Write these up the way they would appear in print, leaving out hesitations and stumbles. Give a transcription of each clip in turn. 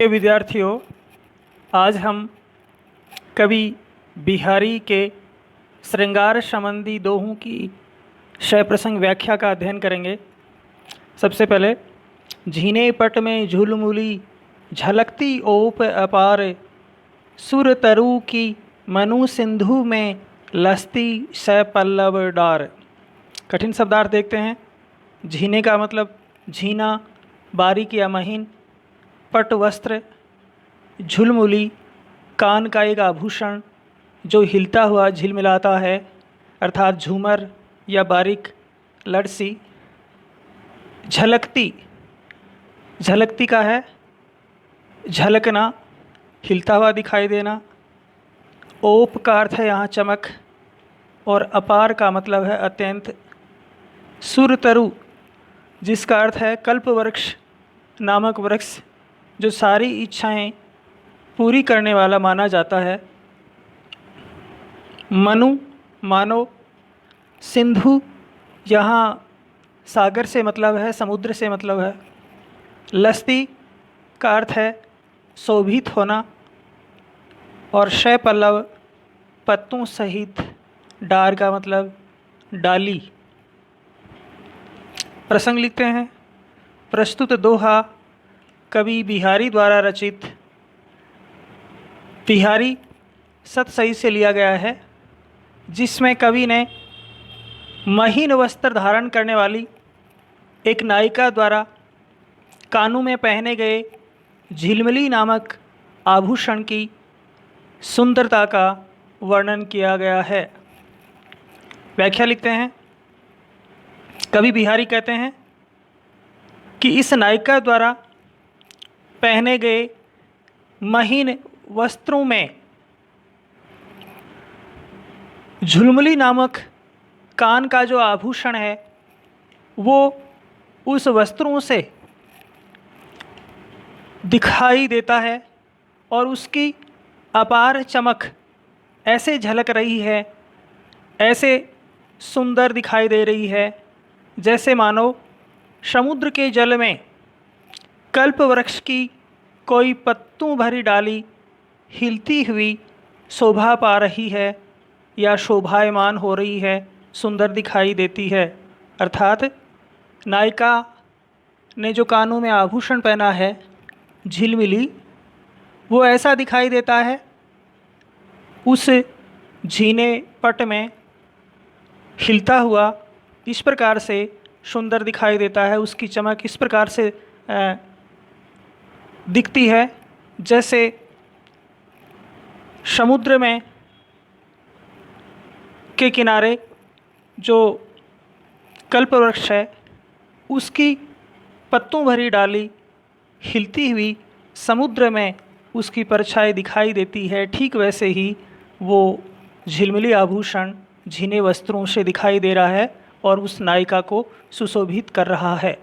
के विद्यार्थियों, आज हम कवि बिहारी के श्रृंगार संबंधी दोहों की शय प्रसंग व्याख्या का अध्ययन करेंगे। सबसे पहले, झीने पट में झुलमुली झलकती ओप अपार, सुर तरु की मनु सिंधु में लस्ती सै पल्लव डार। कठिन शब्दार्थ देखते हैं। झीने का मतलब झीना, बारीक या महीन। पट वस्त्र, झुलमुली कान का एक आभूषण जो हिलता हुआ झिलमिलाता है, अर्थात झूमर या बारीक लड़सी। झलकती, झलकती का है झलकना, हिलता हुआ दिखाई देना। ओप का अर्थ है यहाँ चमक, और अपार का मतलब है अत्यंत। सुरतरु, जिसका अर्थ है कल्पवृक्ष नामक वृक्ष जो सारी इच्छाएं पूरी करने वाला माना जाता है। मनु, मानो। सिंधु, यहाँ सागर से मतलब है, समुद्र से मतलब है। लस्ती का अर्थ है शोभित होना। और शय पल्लव, पत्तों सहित। डार का मतलब डाली। प्रसंग लिखते हैं। प्रस्तुत दोहा कवि बिहारी द्वारा रचित। बिहारी सत सही से लिया गया है, जिसमें कवि ने महीन वस्त्र धारण करने वाली एक नायिका द्वारा कानों में पहने गए झिलमिली नामक आभूषण की सुंदरता का वर्णन किया गया है। व्याख्या लिखते हैं। कवि बिहारी कहते हैं कि इस नायिका द्वारा पहने गए महीन वस्त्रों में झुलमुली नामक कान का जो आभूषण है वो उस वस्त्रों से दिखाई देता है, और उसकी अपार चमक ऐसे झलक रही है, ऐसे सुंदर दिखाई दे रही है, जैसे मानो समुद्र के जल में कल्प वृक्ष की कोई पत्तों भरी डाली हिलती हुई शोभा पा रही है या शोभायमान हो रही है, सुंदर दिखाई देती है। अर्थात नायिका ने जो कानों में आभूषण पहना है झिलमिली, वो ऐसा दिखाई देता है, उस झीने पट में हिलता हुआ इस प्रकार से सुंदर दिखाई देता है, उसकी चमक इस प्रकार से दिखती है जैसे समुद्र में के किनारे जो कल्पवृक्ष है उसकी पत्तों भरी डाली हिलती हुई समुद्र में उसकी परछाई दिखाई देती है। ठीक वैसे ही वो झिलमिली आभूषण झीने वस्त्रों से दिखाई दे रहा है और उस नायिका को सुशोभित कर रहा है।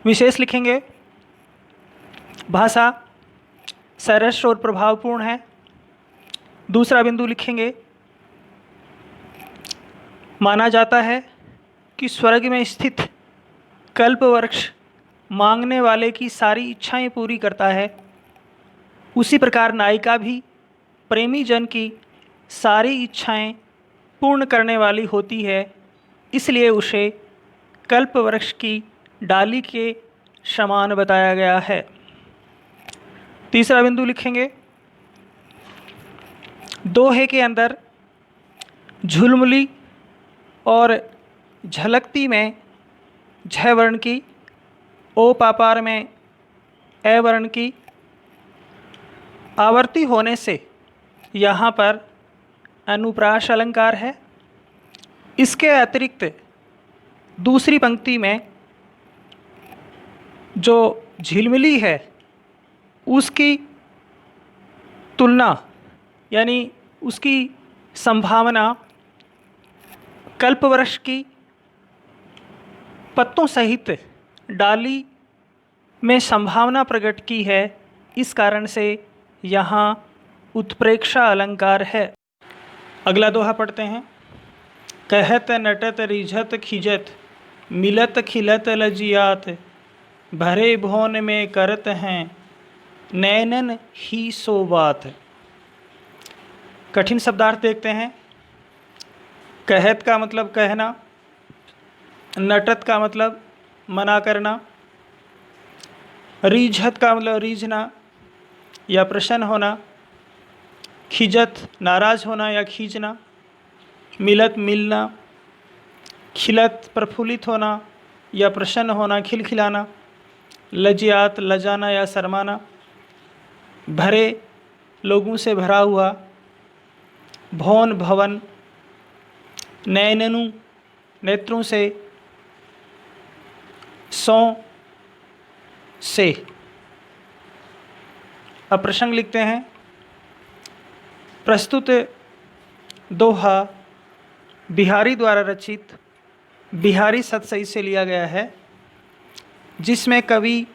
विशेष लिखेंगे। भाषा सरस और प्रभावपूर्ण है। दूसरा बिंदु लिखेंगे। माना जाता है कि स्वर्ग में स्थित कल्पवृक्ष मांगने वाले की सारी इच्छाएं पूरी करता है, उसी प्रकार नायिका भी प्रेमी जन की सारी इच्छाएं पूर्ण करने वाली होती है, इसलिए उसे कल्पवृक्ष की डाली के समान बताया गया है। तीसरा बिंदु लिखेंगे। दोहे के अंदर झुलमुली और झलकती में झ वर्ण की, ओ पापार में ए वर्ण की आवर्ती होने से यहाँ पर अनुप्रास अलंकार है। इसके अतिरिक्त दूसरी पंक्ति में जो झिलमिली है उसकी तुलना यानी उसकी संभावना कल्पवृक्ष की पत्तों सहित डाली में संभावना प्रकट की है, इस कारण से यहाँ उत्प्रेक्षा अलंकार है। अगला दोहा पढ़ते हैं। कहत नटत रिझत खिजत मिलत खिलत लजियात, भरे भौन में करत हैं नैनन ही सो बात। कठिन शब्दार्थ देखते हैं। कहत का मतलब कहना, नटत का मतलब मना करना, रीझत का मतलब रीझना या प्रसन्न होना, खिजत नाराज होना या खींचना, मिलत मिलना, खिलत प्रफुल्लित होना या प्रसन्न होना, खिलखिलाना, लज्जात लजाना या शर्माना, भरे लोगों से भरा हुआ, भौन भवन, नैननु नेत्रों से, सौ से। अब प्रसंग लिखते हैं। प्रस्तुत दोहा बिहारी द्वारा रचित बिहारी सतसई से लिया गया है, जिसमें कवि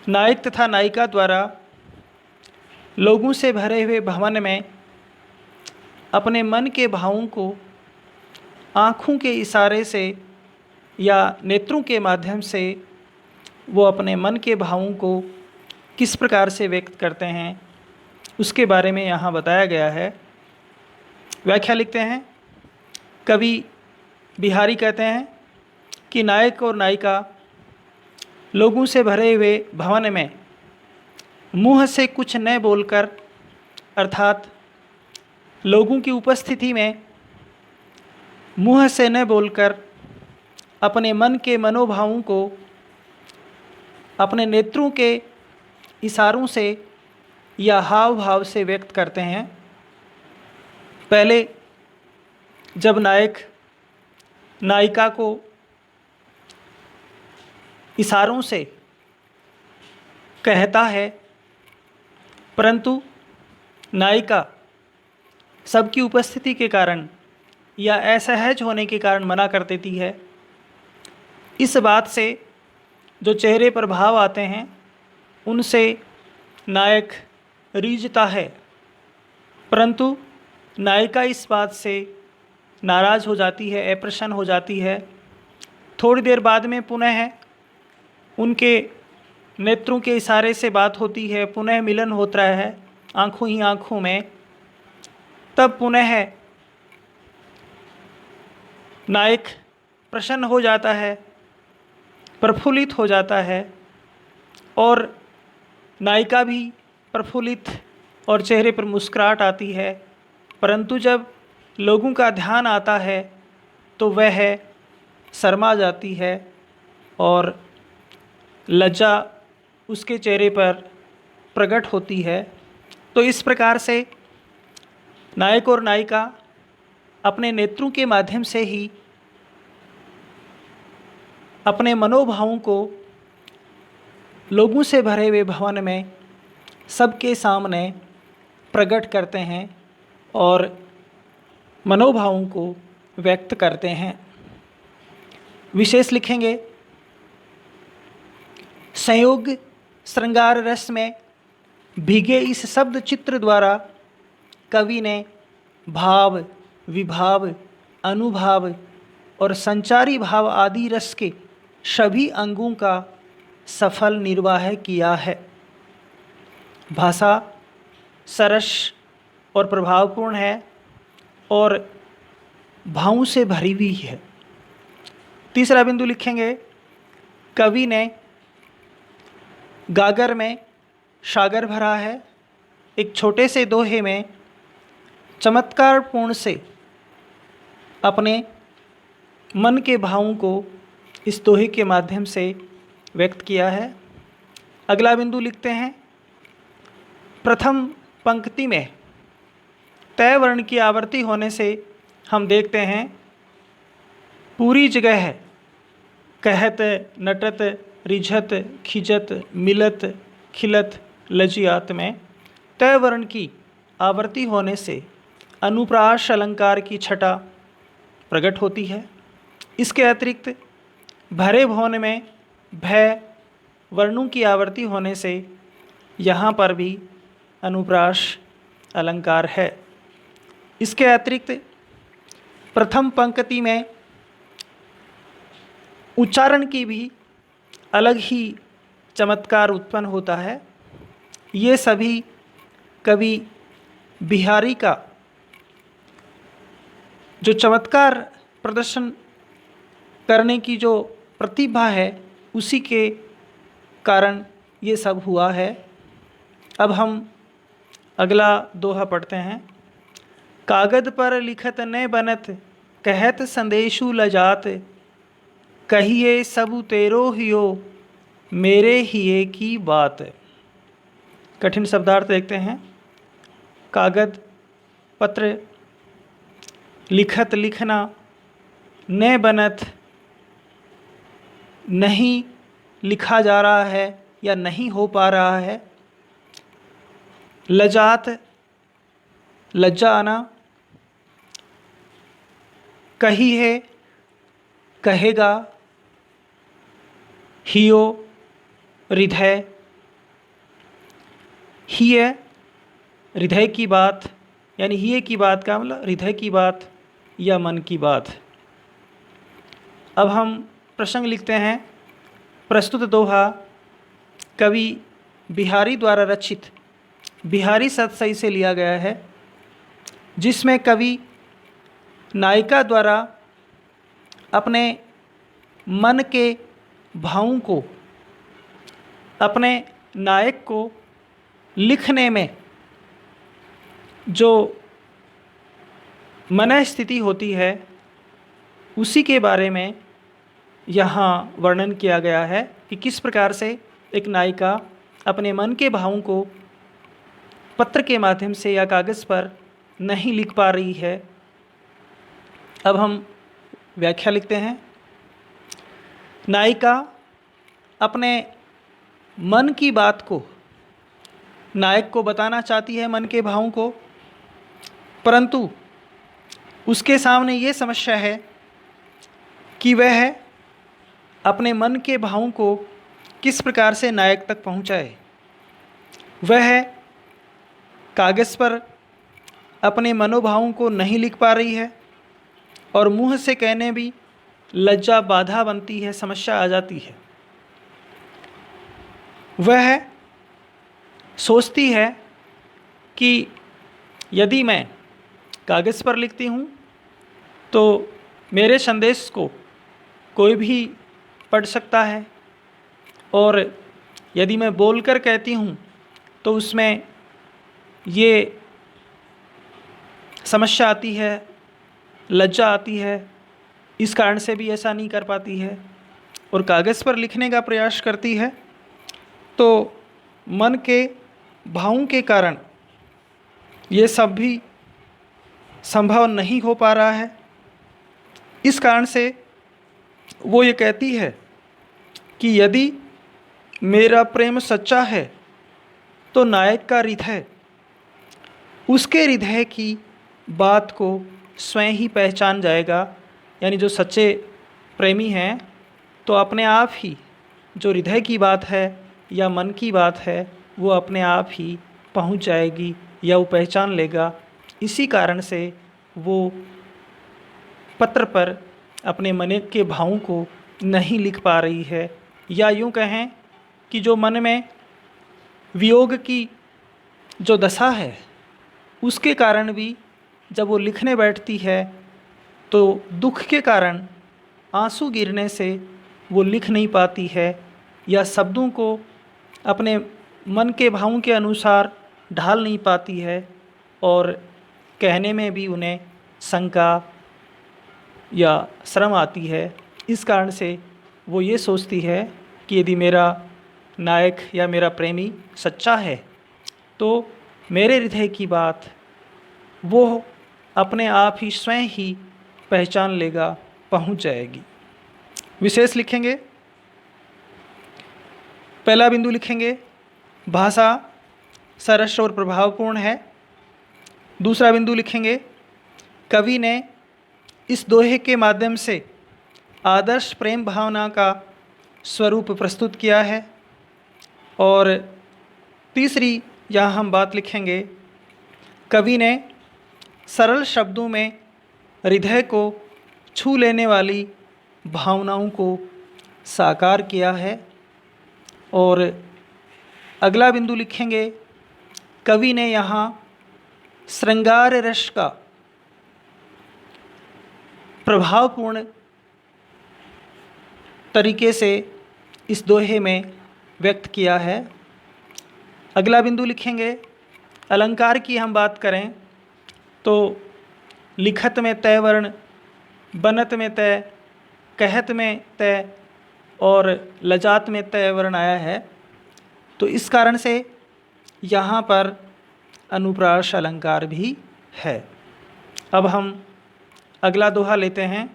नायक तथा नायिका द्वारा लोगों से भरे हुए भवन में अपने मन के भावों को आँखों के इशारे से या नेत्रों के माध्यम से वो अपने मन के भावों को किस प्रकार से व्यक्त करते हैं, उसके बारे में यहाँ बताया गया है। व्याख्या लिखते हैं। कवि बिहारी कहते हैं कि नायक और नायिका लोगों से भरे हुए भवन में मुँह से कुछ न बोलकर, अर्थात लोगों की उपस्थिति में मुँह से न बोलकर अपने मन के मनोभावों को अपने नेत्रों के इशारों से या हाव भाव से व्यक्त करते हैं। पहले जब नायक नायिका को इशारों से कहता है, परंतु नायिका सबकी उपस्थिति के कारण या असहज होने के कारण मना कर देती है। इस बात से जो चेहरे पर भाव आते हैं उनसे नायक रीझता है, परंतु नायिका इस बात से नाराज़ हो जाती है, अप्रसन्न हो जाती है। थोड़ी देर बाद में पुनः उनके नेत्रों के इशारे से बात होती है, पुनः मिलन होता है आँखों ही आँखों में। तब पुनः नायक प्रसन्न हो जाता है, प्रफुल्लित हो जाता है और नायिका भी प्रफुल्लित और चेहरे पर मुस्कुराहट आती है। परंतु जब लोगों का ध्यान आता है तो वह शर्मा जाती है और लज्जा उसके चेहरे पर प्रकट होती है। तो इस प्रकार से नायक और नायिका अपने नेत्रों के माध्यम से ही अपने मनोभावों को लोगों से भरे हुए भवन में सबके सामने प्रकट करते हैं और मनोभावों को व्यक्त करते हैं। विशेष लिखेंगे। संयोग श्रृंगार रस में भीगे इस शब्द चित्र द्वारा कवि ने भाव, विभाव, अनुभाव और संचारी भाव आदि रस के सभी अंगों का सफल निर्वाह किया है। भाषा सरस और प्रभावपूर्ण है और भावों से भरी हुई है। तीसरा बिंदु लिखेंगे। कवि ने गागर में सागर भरा है। एक छोटे से दोहे में चमत्कारपूर्ण से अपने मन के भावों को इस दोहे के माध्यम से व्यक्त किया है। अगला बिंदु लिखते हैं। प्रथम पंक्ति में तय वर्ण की आवर्ती होने से हम देखते हैं पूरी जगह है कहत, नटत, रिझत, खिजत, मिलत, खिलत, लजियात में तय वर्ण की आवर्ती होने से अनुप्रास अलंकार की छटा प्रकट होती है। इसके अतिरिक्त भरे भवन में भय वर्णों की आवर्ती होने से यहाँ पर भी अनुप्रास अलंकार है। इसके अतिरिक्त प्रथम पंक्ति में उच्चारण की भी अलग ही चमत्कार उत्पन्न होता है। ये सभी कवि बिहारी का जो चमत्कार प्रदर्शन करने की जो प्रतिभा है उसी के कारण ये सब हुआ है। अब हम अगला दोहा पढ़ते हैं। कागद पर लिखत न बनत, कहत संदेशु लजात, कहिए सबु तेरो हियो, मेरे हिये की बात। कठिन शब्दार्थ देखते हैं। कागद, पत्र, लिखत लिखना, न बनत नहीं लिखा जा रहा है या नहीं हो पा रहा है, लजात लज्जा आना, कही है कहेगा, हियो हृदय, हिय हृदय की बात, यानी हिये की बात का मतलब हृदय की बात या मन की बात। अब हम प्रसंग लिखते हैं। प्रस्तुत दोहा कवि बिहारी द्वारा रचित बिहारी सतसई से लिया गया है, जिसमें कवि नायिका द्वारा अपने मन के भावों को अपने नायक को लिखने में जो मन स्थिति होती है उसी के बारे में यहाँ वर्णन किया गया है कि किस प्रकार से एक नायिका अपने मन के भावों को पत्र के माध्यम से या कागज़ पर नहीं लिख पा रही है। अब हम व्याख्या लिखते हैं। नायिका अपने मन की बात को नायक को बताना चाहती है, मन के भावों को, परंतु उसके सामने ये समस्या है कि वह अपने मन के भावों को किस प्रकार से नायक तक पहुंचाए। वह कागज़ पर अपने मनोभावों को नहीं लिख पा रही है और मुंह से कहने भी लज्जा बाधा बनती है, समस्या आ जाती है। वह सोचती है कि यदि मैं कागज़ पर लिखती हूँ तो मेरे संदेश को कोई भी पढ़ सकता है, और यदि मैं बोलकर कहती हूँ तो उसमें ये समस्या आती है, लज्जा आती है, इस कारण से भी ऐसा नहीं कर पाती है और कागज़ पर लिखने का प्रयास करती है तो मन के भावों के कारण ये सब भी संभव नहीं हो पा रहा है। इस कारण से वो ये कहती है कि यदि मेरा प्रेम सच्चा है तो नायक का हृदय उसके हृदय की बात को स्वयं ही पहचान जाएगा। यानी जो सच्चे प्रेमी हैं तो अपने आप ही जो हृदय की बात है या मन की बात है वो अपने आप ही पहुंच जाएगी या वो पहचान लेगा। इसी कारण से वो पत्र पर अपने मन के भावों को नहीं लिख पा रही है, या यूँ कहें कि जो मन में वियोग की जो दशा है उसके कारण भी जब वो लिखने बैठती है तो दुख के कारण आंसू गिरने से वो लिख नहीं पाती है या शब्दों को अपने मन के भावों के अनुसार ढाल नहीं पाती है और कहने में भी उन्हें शंका या शर्म आती है। इस कारण से वो ये सोचती है कि यदि मेरा नायक या मेरा प्रेमी सच्चा है तो मेरे हृदय की बात वो अपने आप ही स्वयं ही पहचान लेगा, पहुंच जाएगी। विशेष लिखेंगे। पहला बिंदु लिखेंगे भाषा सरस और प्रभावपूर्ण है। दूसरा बिंदु लिखेंगे कवि ने इस दोहे के माध्यम से आदर्श प्रेम भावना का स्वरूप प्रस्तुत किया है। और तीसरी यहाँ हम बात लिखेंगे कवि ने सरल शब्दों में हृदय को छू लेने वाली भावनाओं को साकार किया है और अगला बिंदु लिखेंगे, कवि ने यहाँ श्रृंगार रस का प्रभावपूर्ण तरीके से इस दोहे में व्यक्त किया है। अगला बिंदु लिखेंगे, अलंकार की हम बात करें तो लिखत में तय वर्ण, बनत में तय, कहत में तय और लजात में तय वर्ण आया है। तो इस कारण से यहाँ पर अनुप्रास अलंकार भी है। अब हम अगला दोहा लेते हैं।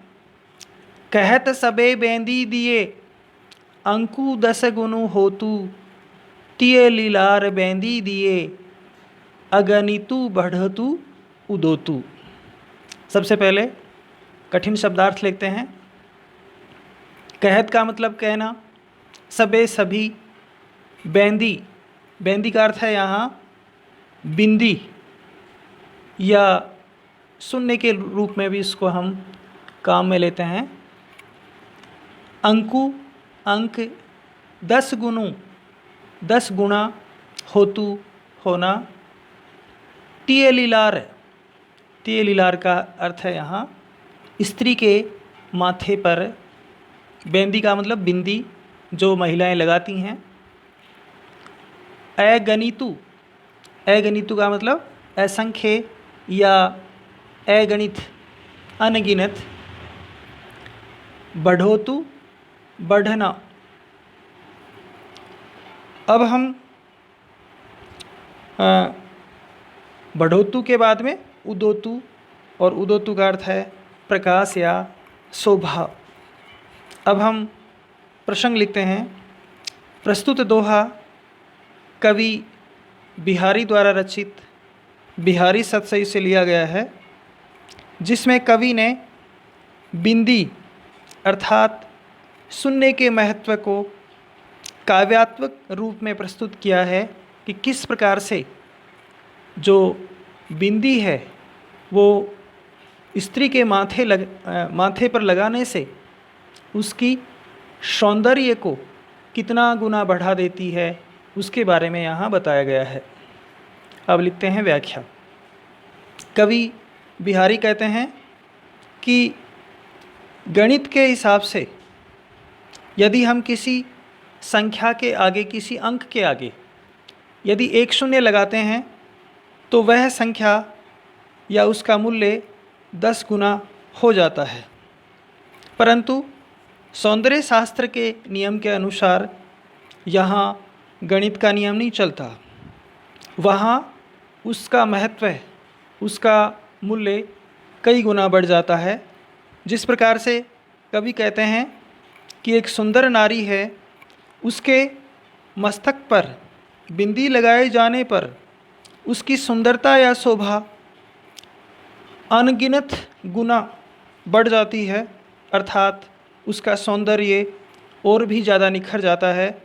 कहत सबे बेंदी दिए, अंकु 10 गुनु होतु, तिय लीलार बेंदी दिए, अगणितु बढ़तु उदोतु। सबसे पहले कठिन शब्दार्थ लिखते हैं। कहत का मतलब कहना, सबे सभी, बेंदी, बेंदी का अर्थ है यहाँ बिंदी या सुनने के रूप में भी इसको हम काम में लेते हैं। अंकु, अंक, 10 गुनु, 10 गुणा, होतु, होना, तिय लीलार, तिय लीलार का अर्थ है यहाँ स्त्री के माथे पर, बेंदी का मतलब बिंदी जो महिलाएं लगाती हैं। अगणितु, अगणितु का मतलब असंख्य या अगणित, अनगिनत। बढ़ोतु, बढ़ना। अब हम बढ़ोतु के बाद में उदोतु, और उदोतु का अर्थ है प्रकाश या शोभा। अब हम प्रसंग लिखते हैं। प्रस्तुत दोहा कवि बिहारी द्वारा रचित बिहारी सतसई से लिया गया है, जिसमें कवि ने बिंदी अर्थात सुनने के महत्व को काव्यात्मक रूप में प्रस्तुत किया है कि किस प्रकार से जो बिंदी है वो स्त्री के माथे पर लगाने से उसकी सौंदर्य को कितना गुना बढ़ा देती है, उसके बारे में यहाँ बताया गया है। अब लिखते हैं व्याख्या। कवि बिहारी कहते हैं कि गणित के हिसाब से यदि हम किसी संख्या के आगे, किसी अंक के आगे यदि 1 शून्य लगाते हैं तो वह संख्या या उसका मूल्य 10 गुना हो जाता है। परंतु सौंदर्य शास्त्र के नियम के अनुसार यहाँ गणित का नियम नहीं चलता। वहाँ उसका महत्व, उसका मूल्य कई गुना बढ़ जाता है। जिस प्रकार से कवि कहते हैं कि एक सुंदर नारी है, उसके मस्तक पर बिंदी लगाए जाने पर उसकी सुंदरता या शोभा अनगिनत गुना बढ़ जाती है, अर्थात उसका सौंदर्य और भी ज़्यादा निखर जाता है।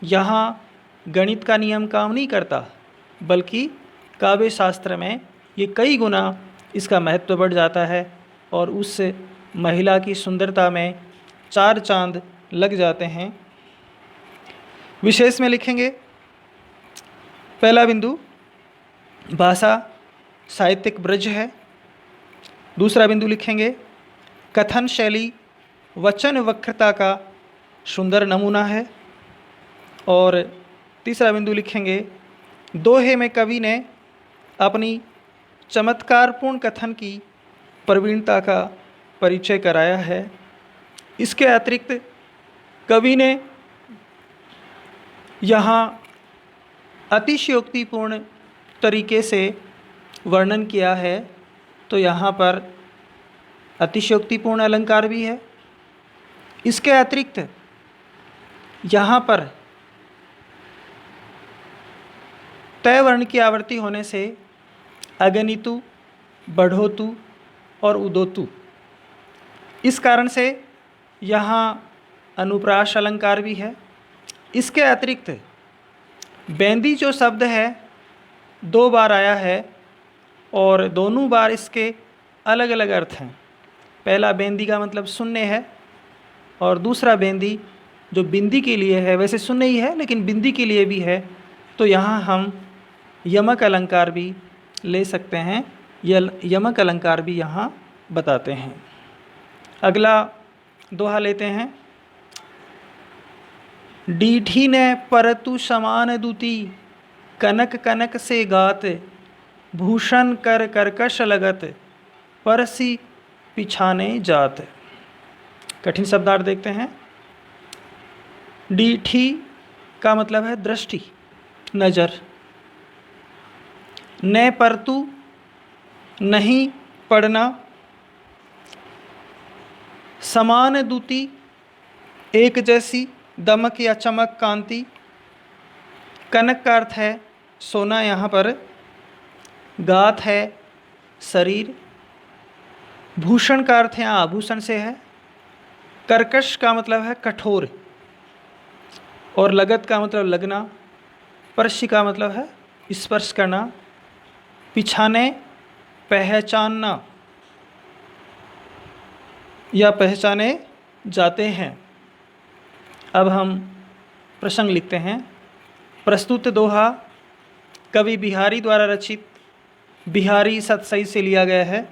यहाँ गणित का नियम काम नहीं करता, बल्कि काव्य शास्त्र में ये कई गुना इसका महत्व बढ़ जाता है और उस महिला की सुंदरता में 4 चांद लग जाते हैं। विशेष में लिखेंगे। पहला बिंदु भाषा साहित्यिक ब्रज है। दूसरा बिंदु लिखेंगे कथन शैली वचन वक्रता का सुंदर नमूना है। और तीसरा बिंदु लिखेंगे दोहे में कवि ने अपनी चमत्कारपूर्ण कथन की प्रवीणता का परिचय कराया है। इसके अतिरिक्त कवि ने यहाँ अतिशयोक्तिपूर्ण तरीके से वर्णन किया है। तो यहाँ पर अतिशयोक्तिपूर्ण अलंकार भी है। इसके अतिरिक्त यहाँ पर तय वर्ण की आवृत्ति होने से अगणितु, बढ़ोतु और उदोतु, इस कारण से यहाँ अनुप्रास अलंकार भी है। इसके अतिरिक्त बेंदी जो शब्द है 2 बार आया है और दोनों बार इसके अलग अलग अर्थ हैं। पहला बेंदी का मतलब शून्य है और दूसरा बेंदी जो बिंदी के लिए है, वैसे शून्य ही है लेकिन बिंदी के लिए भी है, तो यहाँ हम यमक अलंकार भी ले सकते हैं, यमक अलंकार भी यहाँ बताते हैं। अगला दोहा लेते हैं। डीठी ने परतु समान दुति, कनक कनक से गात, भूषण कर कर्कश लगत, परसी पिछाने जात। कठिन शब्दार्थ देखते हैं। डीठी का मतलब है दृष्टि, नज़र। न परतु नहीं पढ़ना, समान दुति एक जैसी, दमक या चमक, कांति। कनक का अर्थ है सोना, यहाँ पर गात है शरीर। भूषण का अर्थ यहाँ आभूषण से है। कर्कश का मतलब है कठोर, और लगत का मतलब लगना। स्पर्श का मतलब है स्पर्श करना। पिछाने पहचानना या पहचाने जाते हैं। अब हम प्रसंग लिखते हैं। प्रस्तुत दोहा कवि बिहारी द्वारा रचित बिहारी सतसई से लिया गया है,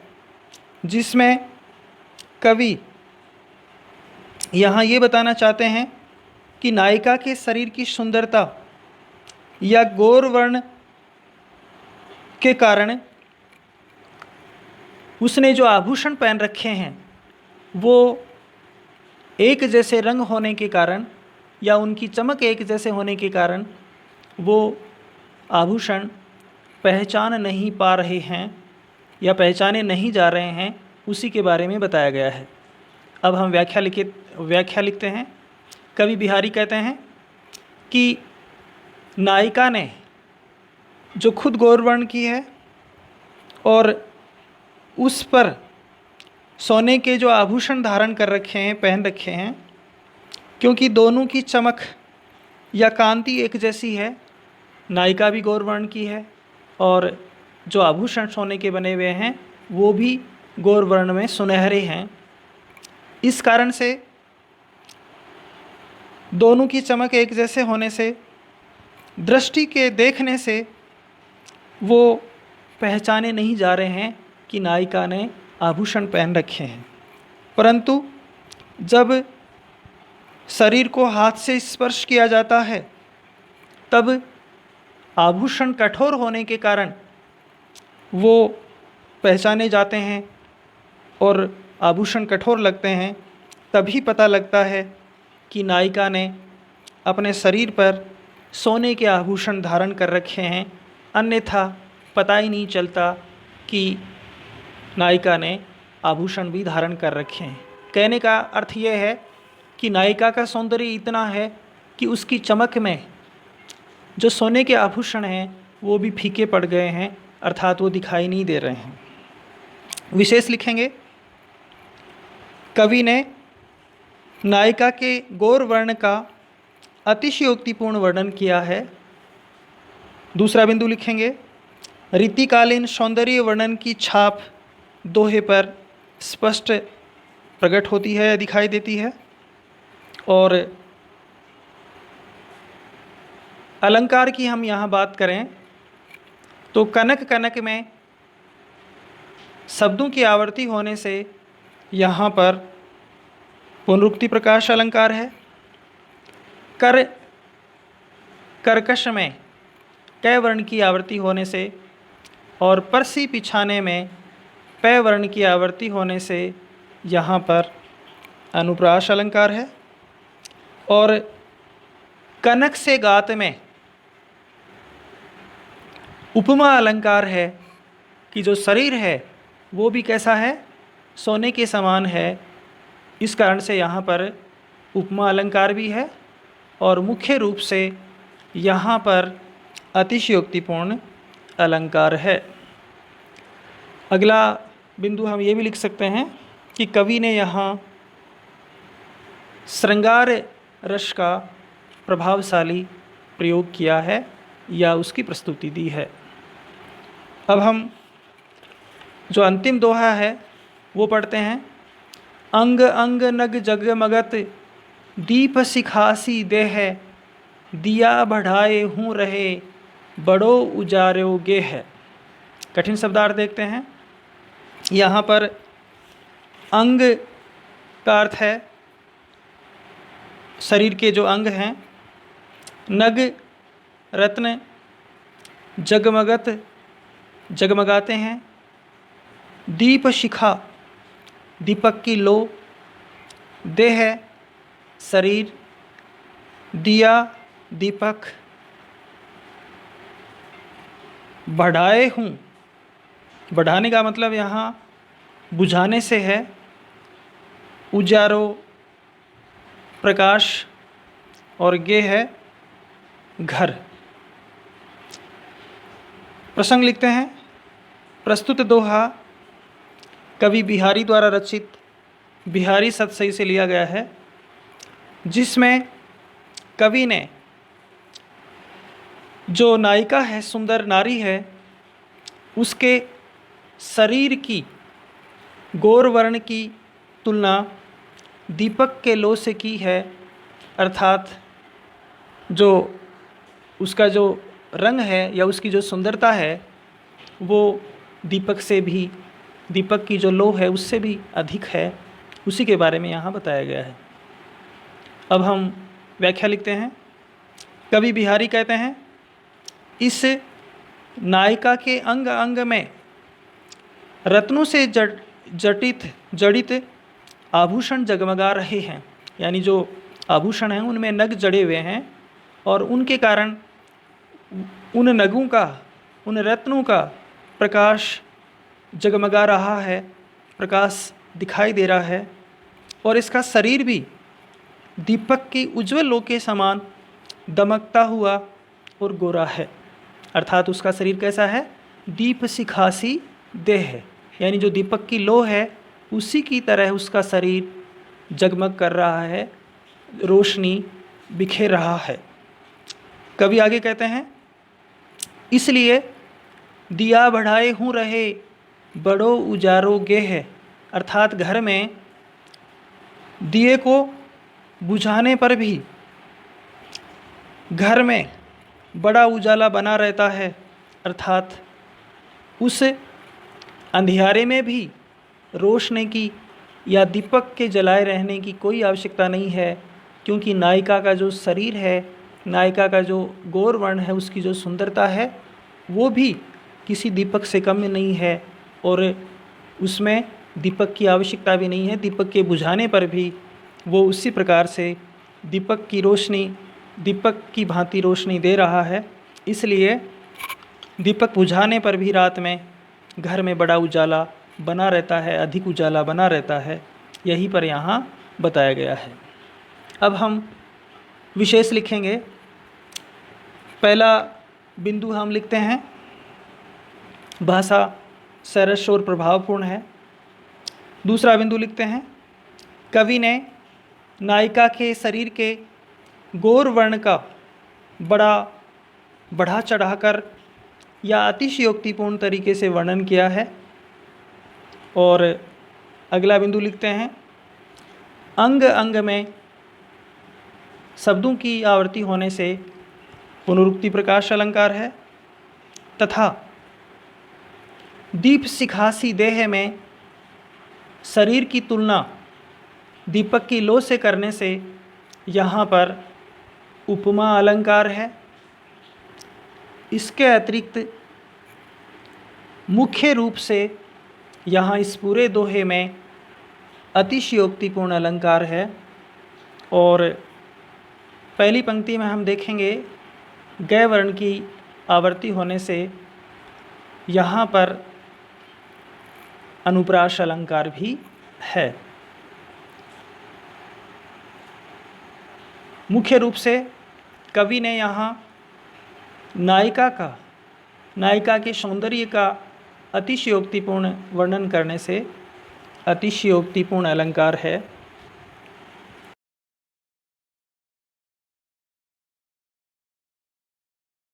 जिसमें कवि यहाँ ये बताना चाहते हैं कि नायिका के शरीर की सुंदरता या गौर वर्ण के कारण उसने जो आभूषण पहन रखे हैं वो एक जैसे रंग होने के कारण या उनकी चमक एक जैसे होने के कारण वो आभूषण पहचान नहीं पा रहे हैं या पहचाने नहीं जा रहे हैं, उसी के बारे में बताया गया है। अब हम व्याख्या लिखते हैं। कवि बिहारी कहते हैं कि नायिका ने जो खुद गौरवर्ण की है और उस पर सोने के जो आभूषण धारण कर रखे हैं, पहन रखे हैं, क्योंकि दोनों की चमक या कांति एक जैसी है। नायिका भी गौरवर्ण की है और जो आभूषण सोने के बने हुए हैं वो भी गौरवर्ण में सुनहरे हैं। इस कारण से दोनों की चमक एक जैसे होने से, दृष्टि के देखने से वो पहचाने नहीं जा रहे हैं कि नायिका ने आभूषण पहन रखे हैं। परंतु जब शरीर को हाथ से स्पर्श किया जाता है तब आभूषण कठोर होने के कारण वो पहचाने जाते हैं और आभूषण कठोर लगते हैं। तभी पता लगता है कि नायिका ने अपने शरीर पर सोने के आभूषण धारण कर रखे हैं, अन्यथा पता ही नहीं चलता कि नायिका ने आभूषण भी धारण कर रखे हैं। कहने का अर्थ यह है कि नायिका का सौंदर्य इतना है कि उसकी चमक में जो सोने के आभूषण हैं वो भी फीके पड़ गए हैं, अर्थात वो दिखाई नहीं दे रहे हैं। विशेष लिखेंगे। कवि ने नायिका के गौर वर्ण का अतिशयोक्तिपूर्ण वर्णन किया है। दूसरा बिंदु लिखेंगे। रीतिकालीन सौंदर्य वर्णन की छाप दोहे पर स्पष्ट प्रकट होती है, दिखाई देती है। और अलंकार की हम यहाँ बात करें तो कनक कनक में शब्दों की आवर्ती होने से यहाँ पर पुनरुक्ति प्रकाश अलंकार है। कर्कश में कै वर्ण की आवर्ती होने से और परसी पिछाने में पै वर्ण की आवर्ती होने से यहाँ पर अनुप्रास अलंकार है। और कनक से गात में उपमा अलंकार है कि जो शरीर है वो भी कैसा है, सोने के समान है। इस कारण से यहाँ पर उपमा अलंकार भी है और मुख्य रूप से यहाँ पर अतिशयोक्तिपूर्ण अलंकार है। अगला बिंदु हम ये भी लिख सकते हैं कि कवि ने यहाँ श्रृंगार रस का प्रभावशाली प्रयोग किया है या उसकी प्रस्तुति दी है। अब हम जो अंतिम दोहा है वो पढ़ते हैं। अंग अंग नग जगमगत, दीप सिखासी देह, दिया बढ़ाए हूँ रहे, बड़ो उजारोगे है। कठिन शब्दार्थ देखते हैं। यहाँ पर अंग का अर्थ है शरीर के जो अंग हैं। नग रत्न जगमगत जगमगाते हैं। दीप शिखा दीपक की लो। देह शरीर। दिया दीपक। बढ़ाए हूँ, बढ़ाने का मतलब यहाँ बुझाने से है। उजारो प्रकाश और गे है घर। प्रसंग लिखते हैं। प्रस्तुत दोहा कवि बिहारी द्वारा रचित बिहारी सतसई से लिया गया है, जिसमें कवि ने जो नायिका है, सुंदर नारी है, उसके शरीर की गौर वर्ण की तुलना दीपक के लो से की है। अर्थात जो उसका जो रंग है या उसकी जो सुंदरता है वो दीपक से भी, दीपक की जो लो है उससे भी अधिक है। उसी के बारे में यहाँ बताया गया है। अब हम व्याख्या लिखते हैं। कवि बिहारी कहते हैं, इस नायिका के अंग अंग में रत्नों से जड़ित आभूषण जगमगा रहे हैं। यानी जो आभूषण हैं उनमें नग जड़े हुए हैं और उनके कारण उन नगों का, उन रत्नों का प्रकाश जगमगा रहा है, प्रकाश दिखाई दे रहा है। और इसका शरीर भी दीपक की उज्ज्वल लो के समान दमकता हुआ और गोरा है। अर्थात उसका शरीर कैसा है? दीप शिखासी देह है। यानी जो दीपक की लो है उसी की तरह उसका शरीर जगमग कर रहा है, रोशनी बिखेर रहा है। कवि आगे कहते हैं, इसलिए दिया बढ़ाए हूँ रहे बड़ो उजारो गे है। अर्थात घर में दिए को बुझाने पर भी घर में बड़ा उजाला बना रहता है। अर्थात उस अंधियारे में भी रोशनी की या दीपक के जलाए रहने की कोई आवश्यकता नहीं है, क्योंकि नायिका का जो शरीर है, नायिका का जो गौर वर्ण है, उसकी जो सुंदरता है वो भी किसी दीपक से कम नहीं है और उसमें दीपक की आवश्यकता भी नहीं है। दीपक के बुझाने पर भी वो उसी प्रकार से दीपक की रोशनी, दीपक की भांति रोशनी दे रहा है। इसलिए दीपक बुझाने पर भी रात में घर में बड़ा उजाला बना रहता है, अधिक उजाला बना रहता है। यही पर यहाँ बताया गया है। अब हम विशेष लिखेंगे। पहला बिंदु हम लिखते हैं, भाषा सरस और प्रभावपूर्ण है। दूसरा बिंदु लिखते हैं, कवि ने नायिका के शरीर के गौर वर्ण का बढ़ा चढ़ाकर या अतिशयोक्तिपूर्ण तरीके से वर्णन किया है। और अगला बिंदु लिखते हैं, अंग अंग में शब्दों की आवर्ती होने से पुनरुक्ति प्रकाश अलंकार है तथा दीप शिखासी देह में शरीर की तुलना दीपक की लो से करने से यहाँ पर उपमा अलंकार है। इसके अतिरिक्त मुख्य रूप से यहाँ इस पूरे दोहे में अतिशयोक्तिपूर्ण अलंकार है। और पहली पंक्ति में हम देखेंगे गय वर्ण की आवर्ती होने से यहाँ पर अनुप्रास अलंकार भी है। मुख्य रूप से कवि ने यहाँ नायिका के सौंदर्य का अतिशयोक्तिपूर्ण वर्णन करने से अतिशयोक्तिपूर्ण अलंकार है।